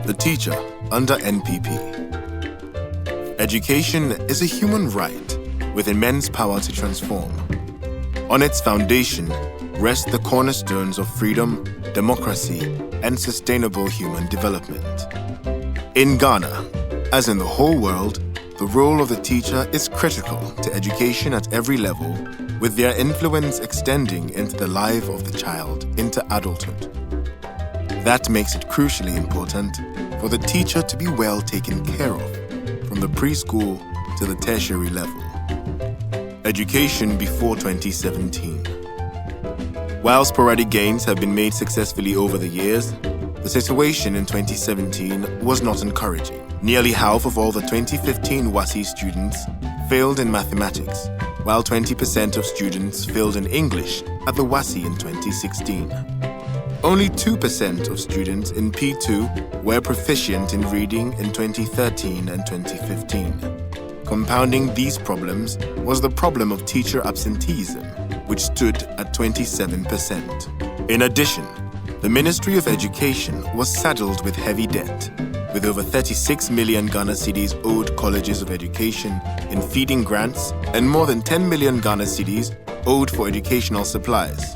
The teacher under NPP. Education is a human right with immense power to transform. On its foundation rest the cornerstones of freedom, democracy, and sustainable human development. In Ghana, as in the whole world, the role of the teacher is critical to education at every level, with their influence extending into the life of the child into adulthood. That makes it crucially important for the teacher to be well taken care of, from the preschool to the tertiary level. Education before 2017. While sporadic gains have been made successfully over the years, the situation in 2017 was not encouraging. Nearly half of all the 2015 WASSCE students failed in mathematics, while 20% of students failed in English at the WASSCE in 2016. Only 2% of students in P2 were proficient in reading in 2013 and 2015. Compounding these problems was the problem of teacher absenteeism, which stood at 27%. In addition, the Ministry of Education was saddled with heavy debt, with over 36 million Ghana cedis owed colleges of education in feeding grants and more than 10 million Ghana cedis owed for educational supplies.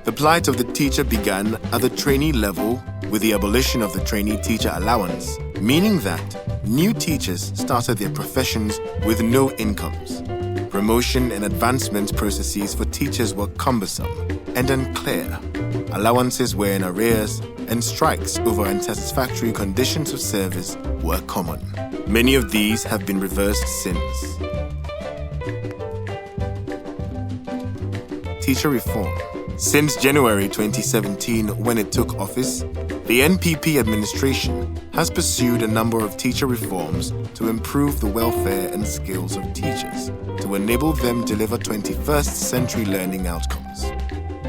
The plight of the teacher began at the trainee level with the abolition of the Trainee Teacher Allowance, meaning that new teachers started their professions with no incomes. Promotion and advancement processes for teachers were cumbersome and unclear. Allowances were in arrears, and strikes over unsatisfactory conditions of service were common. Many of these have been reversed since. Teacher reform. Since January 2017, when it took office, the NPP administration has pursued a number of teacher reforms to improve the welfare and skills of teachers, to enable them deliver 21st century learning outcomes.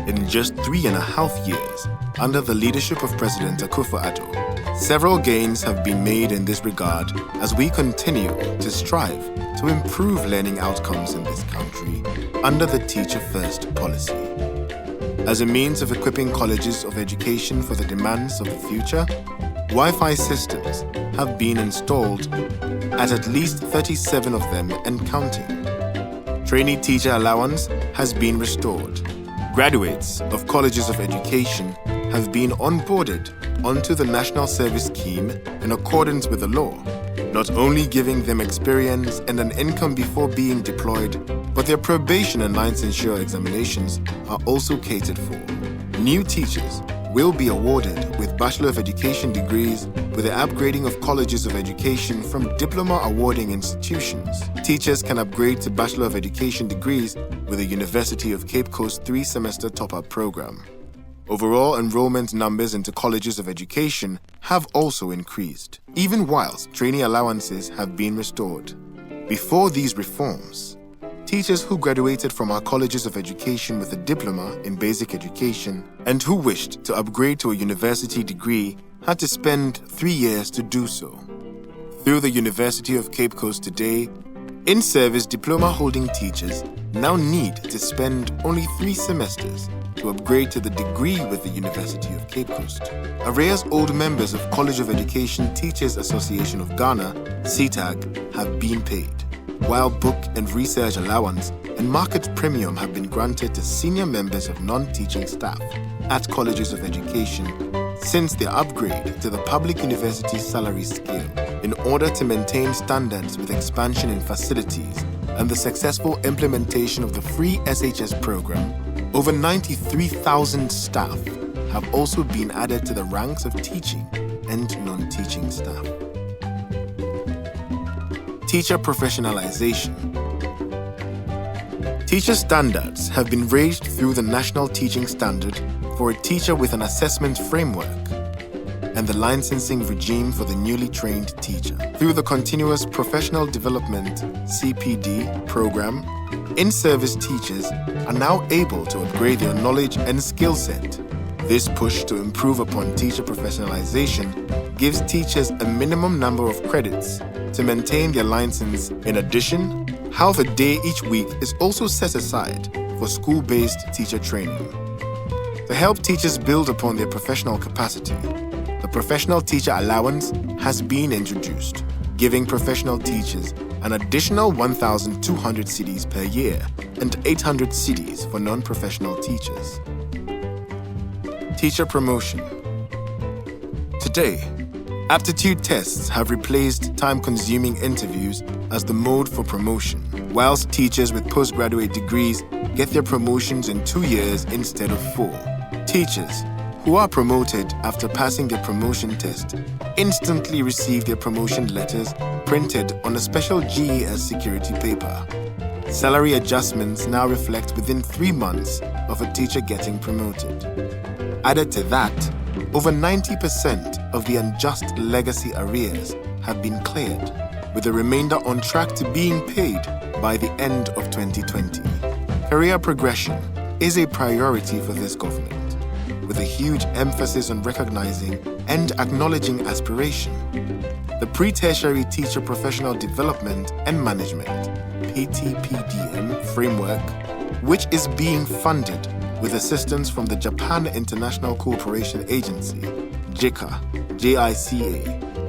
In just 3.5 years, under the leadership of President Akufo-Addo, several gains have been made in this regard as we continue to strive to improve learning outcomes in this country under the Teacher First policy. As a means of equipping colleges of education for the demands of the future, Wi-Fi systems have been installed at least 37 of them and counting. Trainee Teacher Allowance has been restored. Graduates of colleges of education have been onboarded onto the National Service Scheme in accordance with the law, not only giving them experience and an income before being deployed, but their probation and licensure examinations are also catered for. New teachers will be awarded with Bachelor of Education degrees with the upgrading of colleges of education from diploma awarding institutions. Teachers can upgrade to Bachelor of Education degrees with the University of Cape Coast 3-semester top-up program. Overall enrollment numbers into colleges of education have also increased, even whilst trainee allowances have been restored. Before these reforms, teachers who graduated from our colleges of education with a diploma in basic education and who wished to upgrade to a university degree had to spend 3 years to do so. Through the University of Cape Coast today, in-service diploma-holding teachers now need to spend only 3 semesters to upgrade to the degree with the University of Cape Coast. Arrears owed members of College of Education Teachers Association of Ghana, CTAG, have been paid, while book and research allowance and market premium have been granted to senior members of non-teaching staff at colleges of education since their upgrade to the public university salary scale in order to maintain standards with expansion in facilities and the successful implementation of the free SHS program. Over 93,000 staff have also been added to the ranks of teaching and non-teaching staff. Teacher professionalization. Teacher standards have been raised through the National Teaching Standard for a teacher with an assessment framework and the licensing regime for the newly trained teacher. Through the Continuous Professional Development (CPD) program, in-service teachers are now able to upgrade their knowledge and skill set. This push to improve upon teacher professionalization gives teachers a minimum number of credits to maintain their license. In addition, half a day each week is also set aside for school-based teacher training. To help teachers build upon their professional capacity, the Professional Teacher Allowance has been introduced, giving professional teachers an additional 1,200 cedis per year and 800 cedis for non-professional teachers. Teacher promotion. Today, aptitude tests have replaced time-consuming interviews as the mode for promotion, whilst teachers with postgraduate degrees get their promotions in 2 years instead of 4. Teachers who are promoted after passing their promotion test instantly receive their promotion letters printed on a special GES security paper. Salary adjustments now reflect within 3 months of a teacher getting promoted. Added to that, over 90% of the unjust legacy arrears have been cleared, with the remainder on track to being paid by the end of 2020. Career progression is a priority for this government, with a huge emphasis on recognizing and acknowledging aspiration. The Pre-tertiary Teacher Professional Development and Management (PTPDM) framework, which is being funded with assistance from the Japan International Cooperation Agency (JICA),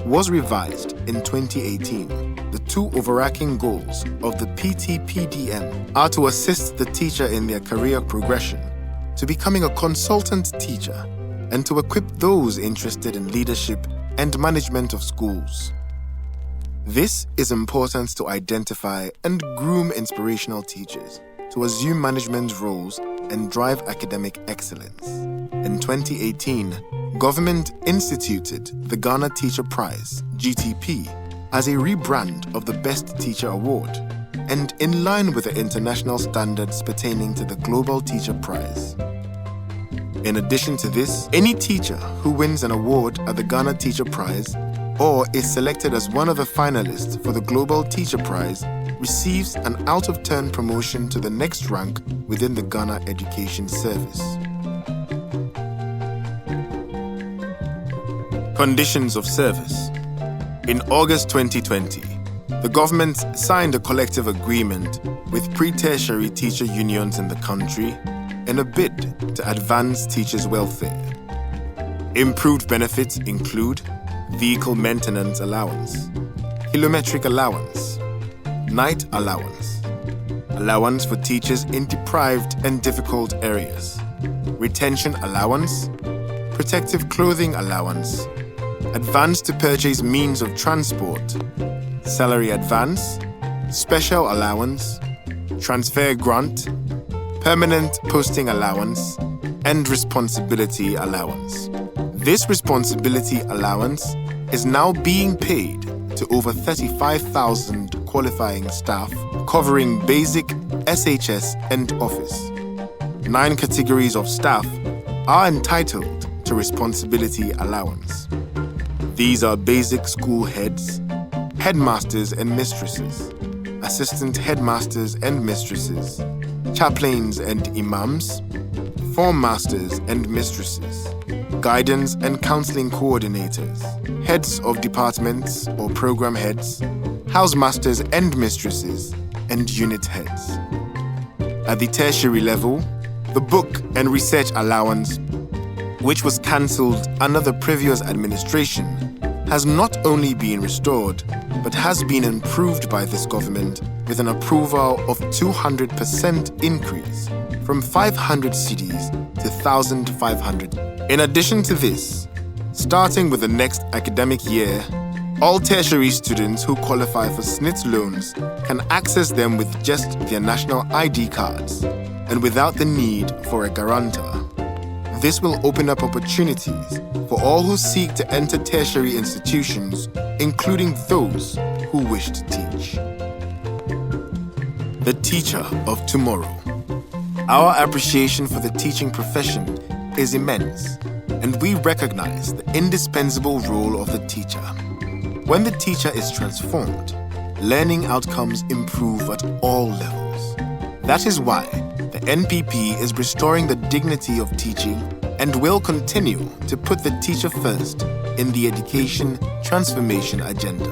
was revised in 2018. The 2 overarching goals of the PTPDM are to assist the teacher in their career progression to becoming a consultant teacher and to equip those interested in leadership and management of schools. This is important to identify and groom inspirational teachers to assume management roles and drive academic excellence. In 2018, government instituted the Ghana Teacher Prize, GTP, as a rebrand of the Best Teacher Award, and in line with the international standards pertaining to the Global Teacher Prize. In addition to this, any teacher who wins an award at the Ghana Teacher Prize or is selected as one of the finalists for the Global Teacher Prize receives an out-of-turn promotion to the next rank within the Ghana Education Service. Conditions of service. In August 2020, the government signed a collective agreement with pre-tertiary teacher unions in the country in a bid to advance teachers' welfare. Improved benefits include vehicle maintenance allowance, kilometric allowance, night allowance, allowance for teachers in deprived and difficult areas, retention allowance, protective clothing allowance, advance to purchase means of transport, salary advance, special allowance, transfer grant, permanent posting allowance, and responsibility allowance. This responsibility allowance is now being paid to over 35,000 qualifying staff, covering basic, SHS, and office. 9 categories of staff are entitled to responsibility allowance. These are basic school heads, headmasters and mistresses, assistant headmasters and mistresses, chaplains and imams, form masters and mistresses, guidance and counseling coordinators, heads of departments or program heads, housemasters and mistresses, and unit heads. At the tertiary level, the book and research allowance, which was cancelled under the previous administration, has not only been restored, but has been improved by this government with an approval of 200% increase from 500 cedis to 1,500. In addition to this, starting with the next academic year, all tertiary students who qualify for SNIT loans can access them with just their national ID cards and without the need for a guarantor. This will open up opportunities for all who seek to enter tertiary institutions, including those who wish to teach. The teacher of tomorrow. Our appreciation for the teaching profession is immense, and we recognize the indispensable role of the teacher. When the teacher is transformed, learning outcomes improve at all levels. That is why the NPP is restoring the dignity of teaching and will continue to put the teacher first in the education transformation agenda.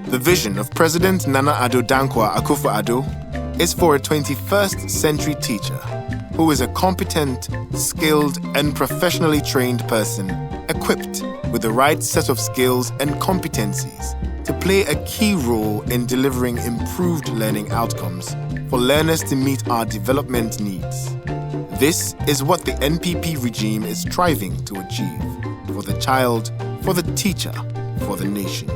The vision of President Nana Addo Dankwa Akufo-Addo is for a 21st century teacher who is a competent, skilled, and professionally trained person equipped with the right set of skills and competencies to play a key role in delivering improved learning outcomes for learners to meet our development needs. This is what the NPP regime is striving to achieve for the child, for the teacher, for the nation.